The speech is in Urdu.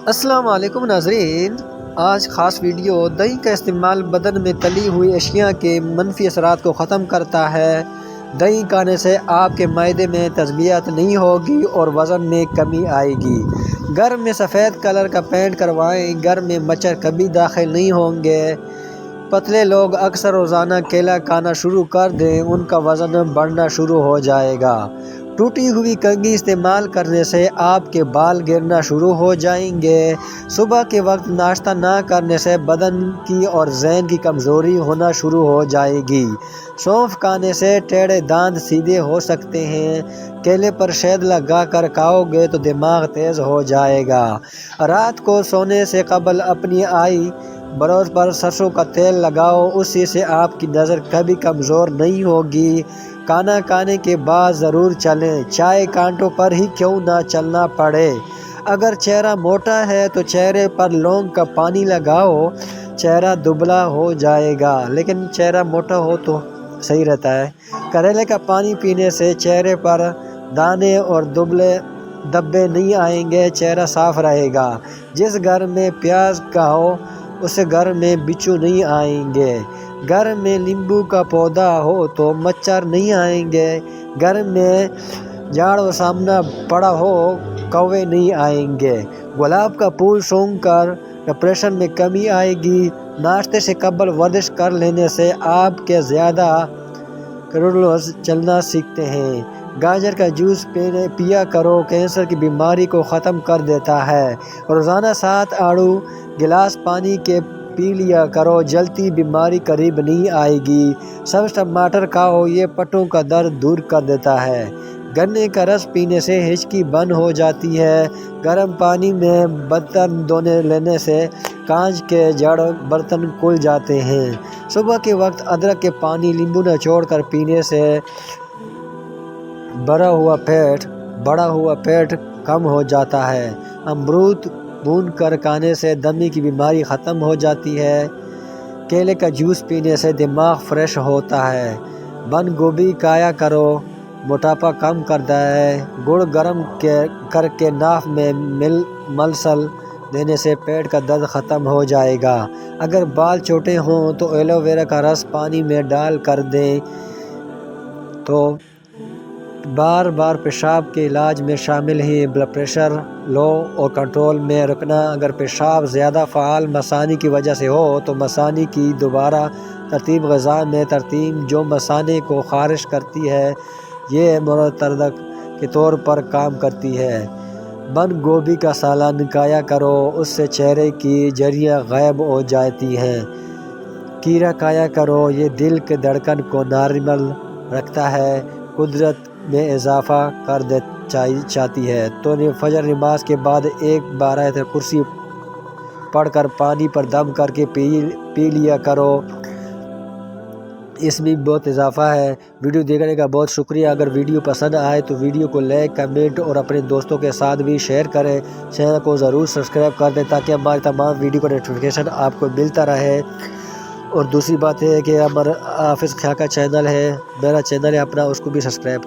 السلام علیکم ناظرین، آج خاص ویڈیو دہی کا استعمال بدن میں تلی ہوئی اشیاء کے منفی اثرات کو ختم کرتا ہے۔ دہی کھانے سے آپ کے معدے میں تجزیات نہیں ہوگی اور وزن میں کمی آئے گی۔ گھر میں سفید کلر کا پینٹ کروائیں، گھر میں مچھر کبھی داخل نہیں ہوں گے۔ پتلے لوگ اکثر روزانہ کیلا کھانا شروع کر دیں، ان کا وزن بڑھنا شروع ہو جائے گا۔ ٹوٹی ہوئی کنگھی استعمال کرنے سے آپ کے بال گرنا شروع ہو جائیں گے۔ صبح کے وقت ناشتہ نہ کرنے سے بدن کی اور ذہن کی کمزوری ہونا شروع ہو جائے گی۔ سونف کھانے سے ٹیڑھے دانت سیدھے ہو سکتے ہیں۔ کیلے پر شہد لگا کر کھاؤ گے تو دماغ تیز ہو جائے گا۔ رات کو سونے سے قبل اپنی آئی بروز پر سرسوں کا تیل لگاؤ، اسی سے آپ کی نظر کبھی کمزور نہیں ہوگی۔ کھانا کھانے کے بعد ضرور چلیں، چائے کانٹوں پر ہی کیوں نہ چلنا پڑے۔ اگر چہرہ موٹا ہے تو چہرے پر لونگ کا پانی لگاؤ، چہرہ دبلا ہو جائے گا، لیکن چہرہ موٹا ہو تو صحیح رہتا ہے۔ کریلے کا پانی پینے سے چہرے پر دانے اور دبے نہیں آئیں گے، چہرہ صاف رہے گا۔ جس گھر میں پیاز کا ہو اس گھر میں بچھو نہیں آئیں گے۔ گھر میں لیمبو کا پودا ہو تو مچھر نہیں آئیں گے۔ گھر میں جھاڑ و سامنا پڑا ہو کوے نہیں آئیں گے۔ گلاب کا پھول سونگھ کر ڈپریشن میں کمی آئے گی۔ ناشتے سے قبل ورزش کر لینے سے آپ کے زیادہ کیلوریز چلنا سیکھتے ہیں۔ گاجر کا جوس پیا کرو، کینسر کی بیماری کو ختم کر دیتا ہے۔ روزانہ 7 آڑو گلاس پانی کے پی لیا کرو، جلدی بیماری قریب نہیں آئے گی۔ سبز ٹماٹر کھاؤ، یہ پٹوں کا درد دور کر دیتا ہے۔ گنے کا رس پینے سے ہچکی بند ہو جاتی ہے۔ گرم پانی میں برتن دھونے لینے سے کانچ کے جڑ برتن کھل جاتے ہیں۔ صبح کے وقت ادرک کے پانی لیمبو نچوڑ کر پینے سے بڑھا ہوا پیٹ کم ہو جاتا ہے۔ امرود بھون کر کھانے سے دمے کی بیماری ختم ہو جاتی ہے۔ کیلے کا جوس پینے سے دماغ فریش ہوتا ہے۔ بند گوبھی کھایا کرو، موٹاپا کم کرتا ہے۔ گڑ گرم کر کے ناف میں ملسل دینے سے پیٹ کا درد ختم ہو جائے گا۔ اگر بال چھوٹے ہوں تو ایلو ویرا کا رس پانی میں ڈال کر دیں تو بار پیشاب کے علاج میں شامل ہے۔ بلڈ پریشر لو اور کنٹرول میں رکھنا، اگر پیشاب زیادہ فعال مثانے کی وجہ سے ہو تو مثانے کی دوبارہ ترتیب غذا میں ترتیب جو مثانے کو خارج کرتی ہے، یہ متحرک کے طور پر کام کرتی ہے۔ بند گوبھی کا سالن کھایا کرو، اس سے چہرے کی جھریاں غائب ہو جاتی ہیں۔ کھیرا کھایا کرو، یہ دل کے دھڑکن کو نارمل رکھتا ہے، قدرت میں اضافہ کر چاہتی ہے تو فجر نماز کے بعد ایک بار آیت کرسی پڑھ کر پانی پر دم کر کے پی لیا کرو، اس میں بہت اضافہ ہے۔ ویڈیو دیکھنے کا بہت شکریہ۔ اگر ویڈیو پسند آئے تو ویڈیو کو لائک، کمنٹ اور اپنے دوستوں کے ساتھ بھی شیئر کریں۔ چینل کو ضرور سبسکرائب کر دیں تاکہ ہماری تمام ویڈیو کا نوٹیفیکیشن آپ کو ملتا رہے۔ اور دوسری بات یہ ہے کہ ہمارا حافظ خان کا چینل ہے، میرا چینل ہے اپنا، اس کو بھی سبسکرائب